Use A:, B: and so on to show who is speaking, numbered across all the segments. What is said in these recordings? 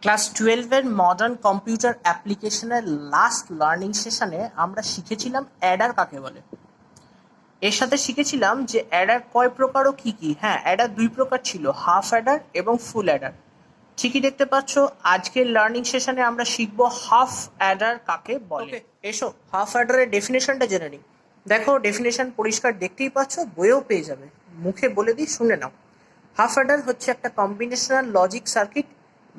A: Class 12-এর modern computer অ্যাপ্লিকেশনের last learning সেশনে আমরা শিখেছিলাম অ্যাডার কাকে বলে। এর সাথে শিখেছিলাম যে অ্যাডার কয় প্রকার ও কী কী। হ্যাঁ, অ্যাডার দুই প্রকার ছিল, হাফ অ্যাডার এবং ফুল অ্যাডার। ঠিকই দেখতে পাচ্ছ, আজকের লার্নিং সেশনে আমরা শিখবো হাফ অ্যাডার কাকে বলে। এসো হাফ অ্যাডারের ডেফিনেশনটা জেনে নিই। দেখো, ডেফিনেশন পরিষ্কার দেখতেই পাচ্ছ, বইয়েও পেয়ে যাবে, মুখে বলে দিই, শুনে নাও। হাফ অ্যাডার হচ্ছে একটা কম্বিনেশনাল লজিক সার্কিট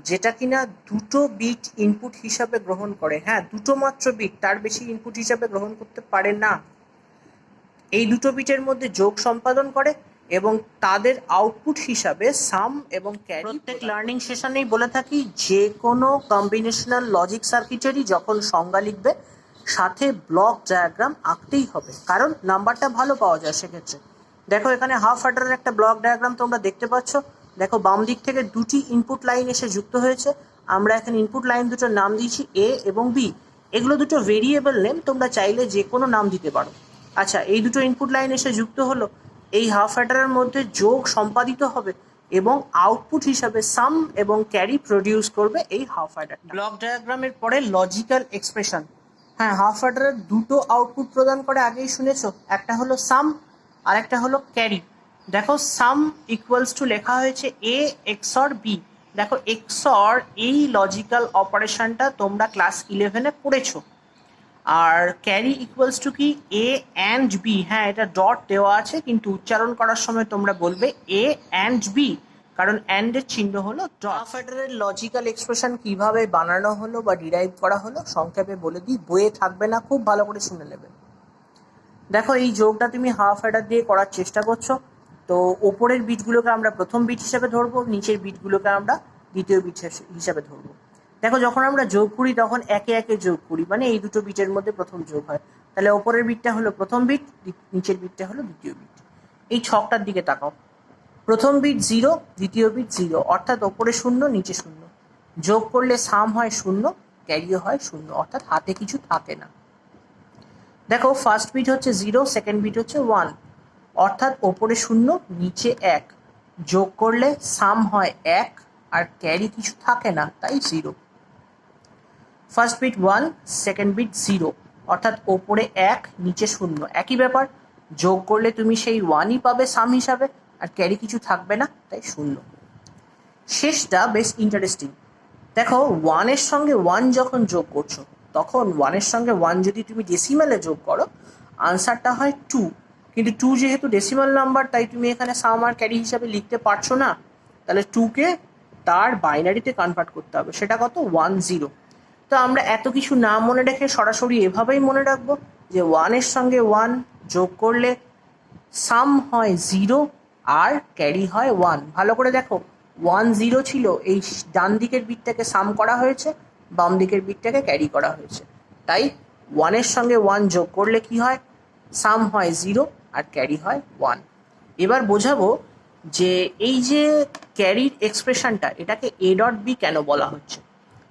A: যেটা কিনা দুটো বিট ইনপুট হিসাবে গ্রহণ করে। হ্যাঁ, দুটো মাত্র বিট, তার বেশি ইনপুট হিসাবে গ্রহণ করতে পারে না। এই দুটো বিটের মধ্যে যোগ সম্পাদন করে এবং তাদের আউটপুট হিসাবে সাম এবং ক্যারি। প্রত্যেক লার্নিং সেশনেই বলে থাকি, যে কোনো কম্বিনেশনাল লজিক সার্কিটেরই যখন সংজ্ঞা লিখবে সাথে ব্লক ডায়াগ্রাম আঁকতেই হবে, কারণ নাম্বারটা ভালো পাওয়া যায় সেক্ষেত্রে। দেখো, এখানে হাফ অ্যাডারের একটা ব্লক ডায়াগ্রাম তোমরা দেখতে পাচ্ছ। দেখো, বাম দিক থেকে দুটি ইনপুট লাইন এসে যুক্ত হয়েছে। আমরা এখানে ইনপুট লাইন দুটোর নাম দিয়েছি এ এবং বি। এগুলো দুটো ভেরিয়েবল নেম, তোমরা চাইলে যে কোনো নাম দিতে পারো। আচ্ছা, এই দুটো ইনপুট লাইন এসে যুক্ত হলো, এই হাফ অ্যাডারের মধ্যে যোগ সম্পাদিত হবে এবং আউটপুট হিসাবে সাম এবং ক্যারি প্রডিউস করবে এই হাফ অ্যাডার। ব্লক ডায়াগ্রামের পরে লজিক্যাল এক্সপ্রেশন। হ্যাঁ, হাফ অ্যাডারের দুটো আউটপুট প্রদান করে, আগেই শুনেছো, একটা হলো সাম আর একটা হলো ক্যারি। দেখো, সাম ইকুয়ালস টু লেখা হয়েছে এ এক্সর বি। দেখো, এক্সর এই লজিক্যাল অপারেশনটা তোমরা ক্লাস 11-এ পড়েছো। আর ক্যারি ইকুয়ালস টু কি, এ অ্যান্ড বি। হ্যাঁ, এটা ডট দেওয়া আছে, কিন্তু উচ্চারণ করার সময় তোমরা বলবে এ অ্যান্ড বি, কারণ অ্যান্ডের চিহ্ন হলো ডট। হাফ অ্যাডারের লজিক্যাল এক্সপ্রেশন কিভাবে বানানো হলো বা ডিরাইভ করা হলো সংক্ষেপে বলে দিই, বইয়ে থাকবে না, খুব ভালো করে শুনে নেবে। দেখো, এই যোগটা তুমি হাফ অ্যাডার দিয়ে করার চেষ্টা করছো, তো ওপরের বিটগুলোকে আমরা প্রথম বিট হিসাবে ধরবো, নিচের বিটগুলোকে আমরা দ্বিতীয় বিট হিসাবে ধরবো। দেখো, যখন আমরা যোগ করি তখন একে একে যোগ করি, মানে এই দুটো বিটের মধ্যে প্রথম যোগ হয়। তাহলে ওপরের বিটটা হলো প্রথম বিট, নিচের বিটটা হলো দ্বিতীয় বিট। এই ছকটার দিকে তাকাও, প্রথম বিট 0, দ্বিতীয় বিট 0, অর্থাৎ ওপরে 0 নিচে 0। যোগ করলে সাম হয় 0, ক্যারিও হয় 0, অর্থাৎ হাতে কিছু থাকে না। দেখো, ফার্স্ট বিট হচ্ছে 0, সেকেন্ড বিট হচ্ছে 1, অর্থাৎ ওপরে 0 নিচে 1। যোগ করলে সাম হয় 1 আর ক্যারি কিছু থাকে না, তাই 0। ফার্স্ট বিট 1, সেকেন্ড বিট 0, অর্থাৎ ওপরে 1 নিচে 0, একই ব্যাপার। যোগ করলে তুমি সেই 1ই পাবে সাম হিসাবে, আর ক্যারি কিছু থাকবে না, তাই 0। শেষটা বেশ ইন্টারেস্টিং। দেখো, 1-এর সঙ্গে 1 যখন যোগ করছো, তখন 1-এর সঙ্গে 1 যদি তুমি ডেসিমালে যোগ করো, আনসারটা হয় 2। কিন্তু 2 যেহেতু ডেসিমাল নাম্বার, তাই তুমি এখানে সাম আর ক্যারি হিসাবে লিখতে পারছো না। তাহলে 2কে তার বাইনারিতে কনভার্ট করতে হবে, সেটা কত, 1 0। তো আমরা এত কিছু না মনে রেখে সরাসরি এভাবেই মনে রাখবো যে 1-এর সঙ্গে 1 যোগ করলে সাম হয় 0 আর ক্যারি হয় 1। ভালো করে দেখো, 1 0 ছিল, এই ডান দিকের বিটটাকে সাম করা হয়েছে, বাম দিকের বিটটাকে ক্যারি করা হয়েছে। তাই 1-এর সঙ্গে 1 যোগ করলে কি হয়, সাম হয় 0 আর ক্যারি হয় 1। এবার বোঝাবো যে এই যে ক্যারির এক্সপ্রেশনটা, এটাকে এ ডট বি কেন বলা হচ্ছে।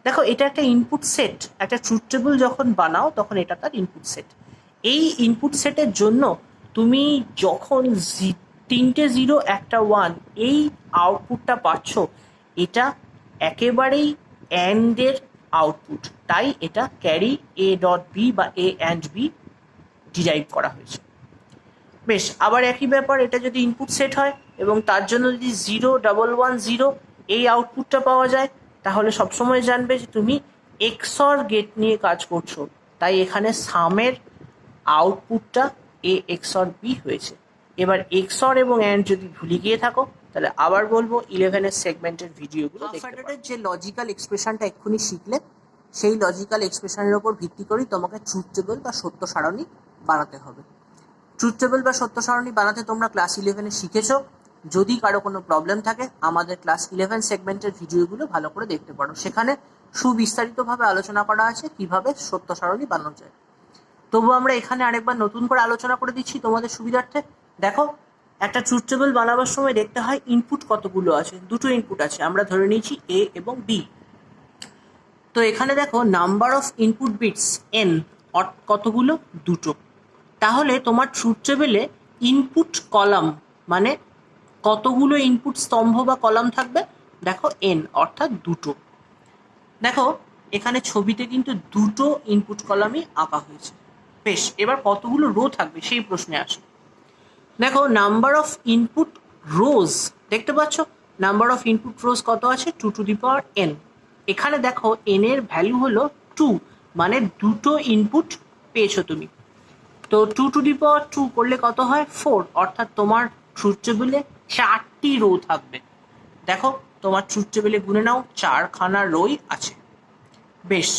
A: দেখো, এটা একটা ইনপুট সেট, একটা ট্রুথ টেবিল যখন বানাও তখন এটা তার ইনপুট সেট। এই ইনপুট সেটের জন্য তুমি যখন 3টে 0 একটা 1 এই আউটপুটটা পাচ্ছ, এটা একেবারেই অ্যান্ডের আউটপুট, তাই এটা ক্যারি এ ডট বি বা এ অ্যান্ড বি ডিরাইভ করা হয়েছে। বেশ, আবার একই ব্যাপার, এটা যদি ইনপুট সেট হয় এবং তার জন্য যদি 0 1 1 0 এই আউটপুটটা পাওয়া যায়, তাহলে সবসময় জানবে যে তুমি এক্সর গেট নিয়ে কাজ করছো, তাই এখানে সামের আউটপুটটা এ এক্সর বি হয়েছে। এবার এক্সর এবং অ্যান্ড যদি ভুলে গিয়ে থাকো, তাহলে আবার বলবো 11-এর সেগমেন্টের ভিডিওগুলো দেখতে পারো। যে লজিক্যাল এক্সপ্রেশনটা এক্ষুনি শিখলে, সেই লজিক্যাল এক্সপ্রেশনের ওপর ভিত্তি করেই তোমাকে ট্রুথ টেবিল বা সত্য সারণী বানাতে হবে। ট্রুথ টেবিল বা সত্য সারণী বানাতে তোমরা ক্লাস 11-এ শিখেছো। যদি কারো কোনো প্রবলেম থাকে, আমাদের ক্লাস 11 সেগমেন্টের ভিডিওগুলো ভালো করে দেখতে পারো, সেখানে সুবিস্তারিতভাবে আলোচনা করা আছে কিভাবে সত্য সারণী বানানো যায়। তবু আমরা এখানে আরেকবার নতুন করে আলোচনা করে দিচ্ছি তোমাদের সুবিধার্থে। দেখো, একটা ট্রুথ টেবিল বানাবার সময় দেখতে হয় ইনপুট কতগুলো আছে। দুটো ইনপুট আছে, আমরা ধরে নিয়েছি এ এবং বি। তো এখানে দেখো, number of input bits N, কতগুলো, দুটো। তাহলে তোমার ট্রুথ টেবিলে ইনপুট কলাম মানে কতগুলো ইনপুট স্তম্ভ বা কলাম থাকবে, দেখো এন, অর্থাৎ দুটো। দেখো এখানে ছবিতে কিন্তু দুটো ইনপুট কলামই আঁকা হয়েছে। বেশ, এবার কতগুলো রো থাকবে সেই প্রশ্নে আসো। দেখো নাম্বার অফ ইনপুট রোজ দেখতে পাচ্ছ, নাম্বার অফ ইনপুট রোজ কত আছে, 2n। এখানে দেখো n এর ভ্যালু হলো 2, মানে দুটো ইনপুট পেয়েছো তুমি। তো 2 করলে কত হয়, 4, অর্থাৎ তোমার ট্রুথ টেবিলে 4টি রো থাকবে। দেখো তোমার ট্রুথ টেবিলে গুনে নাও 4খানা রোই আছে। বেশ,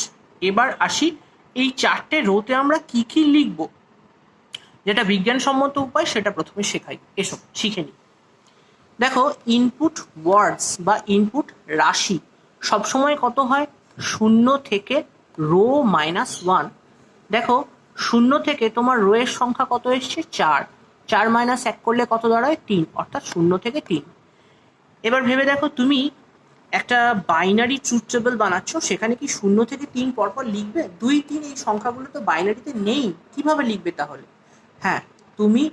A: এবার আসি এই 4টে রোতে আমরা কি কি লিখবো, যেটা বিজ্ঞানসম্মত উপায় সেটা প্রথমে শেখাই, এসো শিখে নিই। দেখো ইনপুট ওয়ার্ডস বা ইনপুট রাশি সবসময় কত হয়, 0 থেকে রো -1। দেখো 0 থেকে তোমার রো এর সংখ্যা কত এসছে, 4, 4 - 1 করলে কত দাঁড়ায়, 3, অর্থাৎ 0 থেকে 3। এবার ভেবে দেখো তুমি একটা বাইনারি ট্রুথ টেবিল বানাচ্ছ, সেখানে কি 0 থেকে 3 পরপর লিখবে? 2, 3 এই সংখ্যাগুলো তো বাইনারিতে নেই, কিভাবে লিখবে তাহলে? হ্যাঁ, তুমি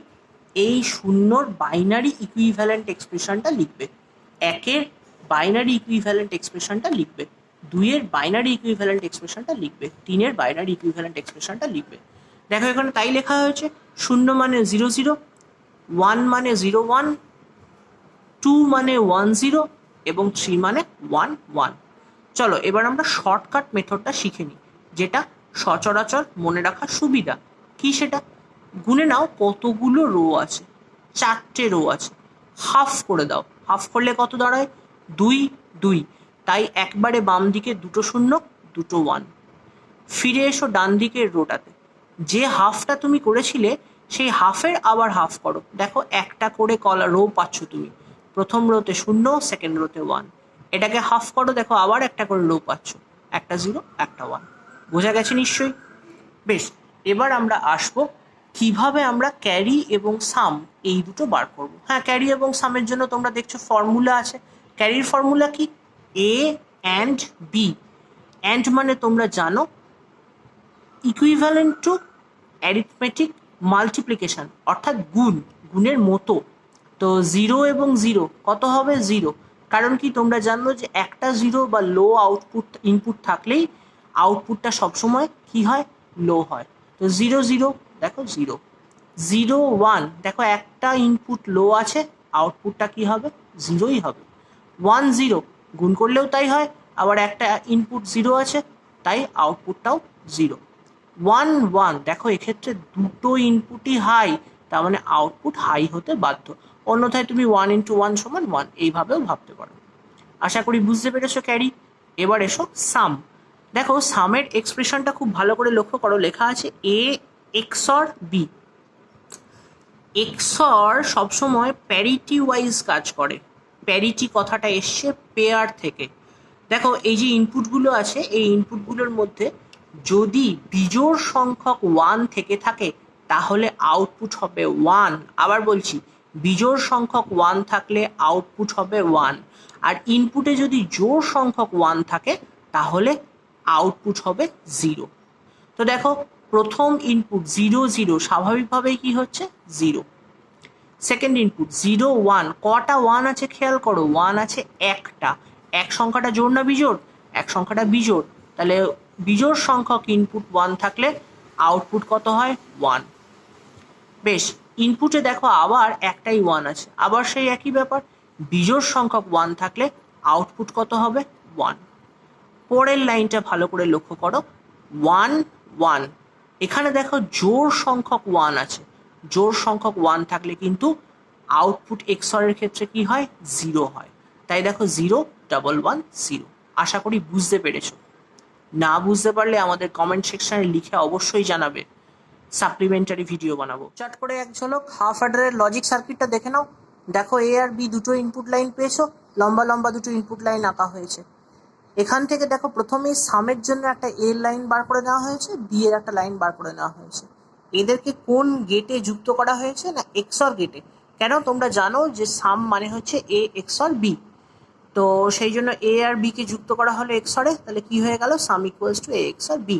A: এই 0-র বাইনারি ইকুইভ্যালেন্ট এক্সপ্রেশনটা লিখবে, 1-এর বাইনারি ইকুইভ্যালেন্ট এক্সপ্রেশনটা লিখবে, 2-এর বাইনারি ইকুইভ্যালেন্ট এক্সপ্রেশনটা লিখবে, 3-এর বাইনারি ইকুইভ্যালেন্ট এক্সপ্রেশনটা লিখবে। দেখো এখানে তাই লেখা হয়েছে, 0 মানে 0 0, 1 মানে 0 1, 2 মানে 1 0 এবং 3 মানে 1 1। চলো এবার আমরা শর্টকাট মেথডটা শিখে নিই, যেটা সচরাচর মনে রাখার সুবিধা। কি সেটা? গুনে নাও কতগুলো রো আছে, 4টে রো আছে, হাফ করে দাও। হাফ করলে কত দাঁড়ায়, 2 2। তাই একবারে বাম দিকে 2 0 2 1। ফিরে এসো ডান দিকের রোটাতে, যে হাফটা তুমি করেছিলে সেই হাফের আবার হাফ করো। দেখো একটা করে রো পাচ্ছ তুমি, প্রথম রোতে 0, সেকেন্ড রোতে 1। এটাকে হাফ করো, দেখো আবার একটা করে রো পাচ্ছ, একটা 0 একটা 1। বোঝা গেছে নিশ্চয়ই? বেশ, এবার আমরা আসবো কিভাবে আমরা ক্যারি এবং সাম এই দুটো বার করব। হ্যাঁ, ক্যারি এবং সামের জন্য তোমরা দেখছো ফর্মুলা আছে। ক্যারির ফর্মুলা কি, a and b। অ্যান্ড মানে তোমরা জানো ইকুইভ্যালেন্ট টু অ্যারিথমেটিক মাল্টিপ্লিকেশন, অর্থাৎ গুণের মতো। তো 0 এবং 0 কত হবে, 0। কারণ কি তোমরা জানো যে একটা 0 বা লো আউটপুট ইনপুট থাকলেই আউটপুটটা সবসময় কি হয়, লো হয়। তো 0 0, দেখো 0 0 1, দেখো একটা ইনপুট লো আছে, আউটপুটটা কি হবে, 0ই হবে। 1 0 গুণ করলেও তাই হয়, আবার একটা ইনপুট 0 আছে, তাই আউটপুটটাও 0। 1 1, দেখো এক্ষেত্রে দুটো ইনপুটই হাই, তার মানে আউটপুট হাই হতে বাধ্য, অন্যথায় তুমি 1 × 1 = 1 এইভাবেও ভাবতে পারো। আশা করি বুঝতে পেরেছো ক্যারি। এবার এসো সাম। দেখো সামের এক্সপ্রেশনটা খুব ভালো করে লক্ষ্য করো, লেখা আছে a XOR b। XOR সবসময় প্যারিটি ওয়াইজ কাজ করে। প্যারিটি কথাটা এসছে পেয়ার থেকে। দেখো এই যে ইনপুটগুলো আছে, এই ইনপুটগুলোর মধ্যে যদি বিজোড় সংখ্যক 1 থেকে থাকে তাহলে আউটপুট হবে 1। আবার বলছি, বিজোড় সংখ্যক 1 থাকলে আউটপুট হবে 1। আর ইনপুটে যদি জোড় সংখ্যক 1 থাকে তাহলে আউটপুট হবে 0। তো দেখো প্রথম ইনপুট 0 0, স্বাভাবিকভাবেই কি হচ্ছে, 0। সেকেন্ড ইনপুট 0 1, কটা 1 আছে খেয়াল করো, 1 আছে একটা। এক সংখ্যাটা জোড় না বিজোড়, এক সংখ্যাটা বিজোড়, তাহলে বিজোড় সংখ্যক ইনপুট 1 থাকলে আউটপুট কত হয়, 1। বেশ, ইনপুটে দেখো আবার একটাই 1 আছে, আবার সেই একই ব্যাপার, বিজোড় সংখ্যক 1 থাকলে আউটপুট কত হবে, 1। পরের লাইনটা ভালো করে লক্ষ্য করো, 1 1। এখানে দেখো জোড় সংখ্যক 1 আছে, জোড় সংখ্যক 1 থাকলে কিন্তু আউটপুট XOR এর ক্ষেত্রে কি হয়, 0 হয়। তাই দেখো 0 1 1 0। আশা করি বুঝতে পেরেছো। না বুঝতে পারলে আমাদের কমেন্ট সেকশনে লিখে অবশ্যই জানাবে, সাপ্লিমেন্টারি ভিডিও বানাবো। চট করে এক ঝলক হাফ অ্যাডারের লজিক সার্কিটটা দেখে নাও। দেখো a আর b দুটো ইনপুট লাইন পেয়েছো, লম্বা লম্বা দুটো ইনপুট লাইন আঁকা হয়েছে। এখান থেকে দেখো প্রথমেই সামের জন্য একটা এ লাইন বার করে নেওয়া হয়েছে, বি এর একটা লাইন বার করে নেওয়া হয়েছে। এদেরকে কোন গেটে যুক্ত করা হয়েছে, না XOR গেটে। কেন, তোমরা জানো যে সাম মানে হচ্ছে a XOR b। তো সেই জন্য a আর b কে যুক্ত করা হলো XOR এ, তাহলে কি হয়ে গেল, sum equals to a XOR b।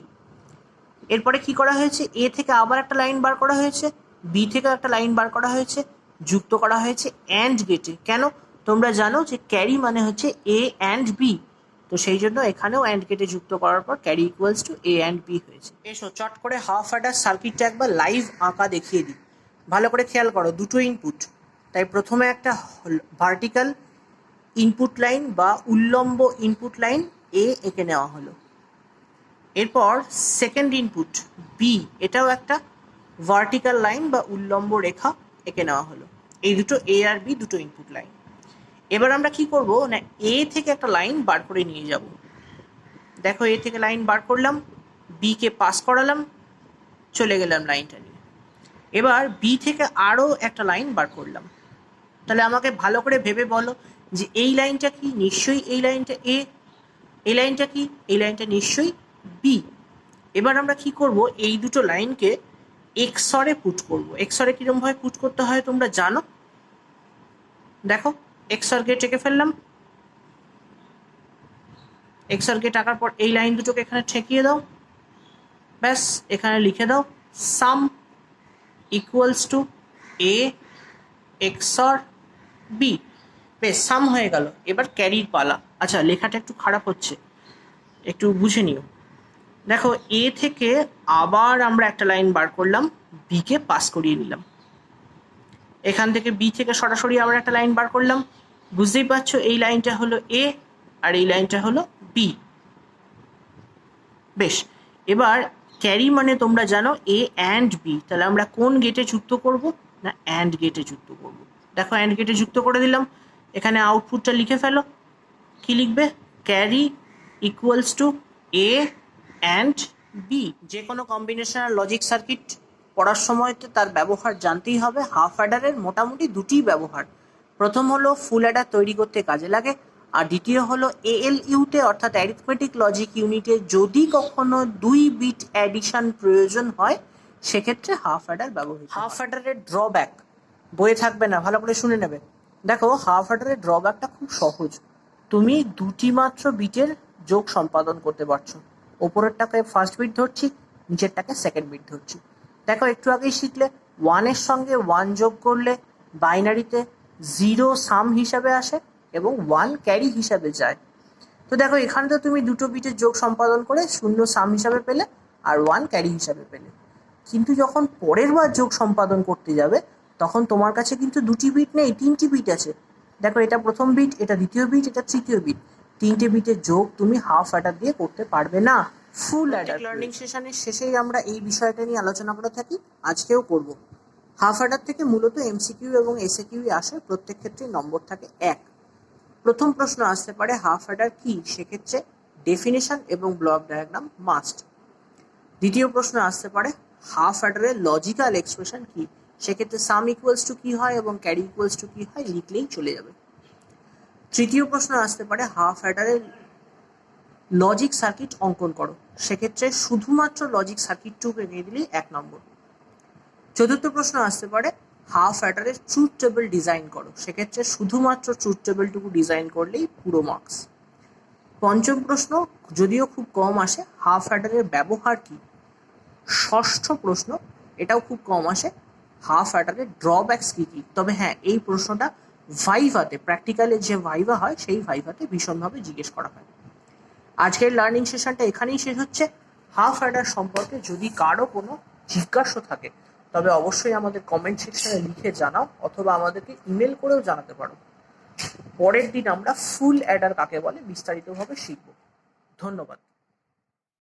A: এরপরে কি করা হয়েছে, এ থেকে আবার একটা লাইন বার করা হয়েছে, বি থেকে একটা লাইন বার করা হয়েছে, যুক্ত করা হয়েছে অ্যান্ড গেটে। কেন, তোমরা জানো যে ক্যারি মানে হচ্ছে a and b। তো সেই জন্য এখানেও অ্যান্ড গেটে যুক্ত করার পর carry equals to A and B হয়েছে। এসো চট করে হাফ অ্যাডার সার্কিটটা একবার লাইভ আঁকা দেখিয়ে দিই। ভালো করে খেয়াল করো, দুটো ইনপুট, তাই প্রথমে একটা ভার্টিক্যাল ইনপুট লাইন বা উল্লম্ব ইনপুট লাইন এ এঁকে নেওয়া হলো। এরপর সেকেন্ড ইনপুট বি, এটাও একটা ভার্টিক্যাল লাইন বা উল্লম্ব রেখা এঁকে নেওয়া হলো। এই দুটো এ আর বি দুটো ইনপুট লাইন। এবার আমরা কি করব না, এ থেকে একটা লাইন বার করে নিয়ে যাব। দেখো এ থেকে লাইন বার করলাম, বি কে পাস করালাম, চলে গেলাম লাইনটা নিয়ে। এবার বি থেকে আরও একটা লাইন বার করলাম। তাহলে আমাকে ভালো করে ভেবে বলো যে এই লাইনটা কি? নিশ্চয়ই এই লাইনটা এ। এই লাইনটা কি? এই লাইনটা নিশ্চয়ই বি। এবার আমরা কি করব, এই দুটো লাইনকে এক্সরে পুট করব। এক্সরে কিরমভাবে পুট করতে হয় তোমরা জানো। দেখো এক্সর গেট এঁকে ফেললাম। এক্সর গেট আঁকার পর এই লাইন দুটোকে এখানে ঠেকিয়ে দাও, ব্যাস এখানে লিখে দাও sum equals to a XOR b. বেশ, সাম হয়ে গেল। এবার ক্যারির পালা। আচ্ছা, লেখাটা একটু খারাপ হচ্ছে, একটু বুঝে নিও। দেখো এ থেকে আবার আমরা একটা লাইন বার করলাম, বিকে পাস করিয়ে নিলাম। এখান থেকে বি থেকে সরাসরি আবার একটা লাইন বার করলাম। বুঝতেই পারছো এই লাইনটা হলো এ আর এই লাইনটা হলো বি। বেশ, এবার ক্যারি মানে তোমরা জানো এ অ্যান্ড বি। তাহলে আমরা কোন গেটে যুক্ত করব না, অ্যান্ড গেটে যুক্ত করব। দেখো অ্যান্ড গেটে যুক্ত করে দিলাম। এখানে আউটপুটটা লিখে ফেলো। কি লিখবে? Carry equals to A and B. যে কোনো কম্বিনেশনাল লজিক সার্কিট পড়ার সময় তো তার ব্যবহার জানতেই হবে। হাফ অ্যাডারের মোটামুটি দুটিই ব্যবহার। প্রথম হলো ফুল অ্যাডার তৈরি করতে কাজে লাগে, আর দ্বিতীয় হলো এএলইউতে অর্থাৎ অ্যারিথমেটিক লজিক ইউনিটে যদি কখনো 2 বিট অ্যাডিশন প্রয়োজন হয় সেক্ষেত্রে হাফ অ্যাডার ব্যবহৃত। হাফ অ্যাডারের ড্রব্যাক বইয়ে থাকবে না, ভালো করে শুনে নেবে। দেখো হাফ অ্যাডারের ড্রব্যাকটা খুব সহজ। তুমি দুটি মাত্র বিটের যোগ সম্পাদন করতে পারছো। ওপরেরটাকে ফার্স্ট বিট ধরছি, নিচেরটাকে সেকেন্ড বিট ধরছি। দেখো একটু আগেই শিখলে 1-এর সঙ্গে 1 যোগ করলে বাইনারিতে 0 সাম হিসাবে আসে এবং 1 ক্যারি হিসাবে যায়। তো দেখো এখানে তো তুমি দুটো বিটের যোগ সম্পাদন করে 0 সাম হিসাবে পেলে আর 1 ক্যারি হিসাবে পেলে। কিন্তু যখন পরের বার যোগ সম্পাদন করতে যাবে তখন তোমার কাছে কিন্তু দুটি বিট নেই, 3টি বিট আছে। দেখো এটা প্রথম বিট, এটা দ্বিতীয় বিট, এটা তৃতীয় বিট। 3টে বিটের যোগ তুমি হাফ অ্যাডার দিয়ে করতে পারবে না, ফুল অ্যাডার। লার্নিং সেশনের শেষেই আমরা এই বিষয়টা নিয়ে আলোচনা করে থাকি, আজকেও করব। হাফ অ্যাডার থেকে মূলত এমসিকিউ এবং এসএকিউ আসে, প্রত্যেক ক্ষেত্রে নম্বর থাকে 1। প্রথম প্রশ্ন আসতে পারে হাফ অ্যাডার কি, সেক্ষেত্রে ডেফিনেশন এবং ব্লক ডায়াগ্রাম মাস্ট। দ্বিতীয় প্রশ্ন আসতে পারে হাফ অ্যাডারের লজিক্যাল এক্সপ্রেশন কি, সেক্ষেত্রে সাম ইকুয়ালস টু কি হয় এবং ক্যারি ইকুয়ালস টু কি হয় লিখলেই চলে যাবে। তৃতীয় প্রশ্ন আসতে পারে হাফ অ্যাডারের লজিক সার্কিট অঙ্কন করো, সেক্ষেত্রে শুধুমাত্র লজিক সার্কিটটুকু এঁকে দিলেই 1 নম্বর। চতুর্থ প্রশ্ন আসতে পারে হাফ অ্যাডারের ট্রুথ টেবিল ডিজাইন করো, সেক্ষেত্রে শুধুমাত্র ট্রুথ টেবিলটুকু ডিজাইন করলেই পুরো মার্কস। পঞ্চম প্রশ্ন যদিও খুব কম আসে, হাফ অ্যাডারের ব্যবহার কি। ষষ্ঠ প্রশ্ন এটাও খুব কম আসে, হাফ অ্যাডারের ড্রব্যাকস কী কী। তবে হ্যাঁ, এই প্রশ্নটা ভাইভাতে, প্র্যাকটিক্যালে যে ভাইভা হয় সেই ভাইভাতে ভীষণভাবে জিজ্ঞেস করা হয়। আজকের লার্নিং সেশনটা এখানেই শেষ হচ্ছে। হাফ অ্যাডার সম্পর্কে যদি কারো কোনো জিজ্ঞাসা থাকে তবে অবশ্যই আমাদের কমেন্ট সেকশনে লিখে জানাও, অথবা আমাদেরকে ইমেল করেও জানাতে পারো। পরের দিন আমরা ফুল অ্যাডার কাকে বলে বিস্তারিতভাবে শিখব। ধন্যবাদ।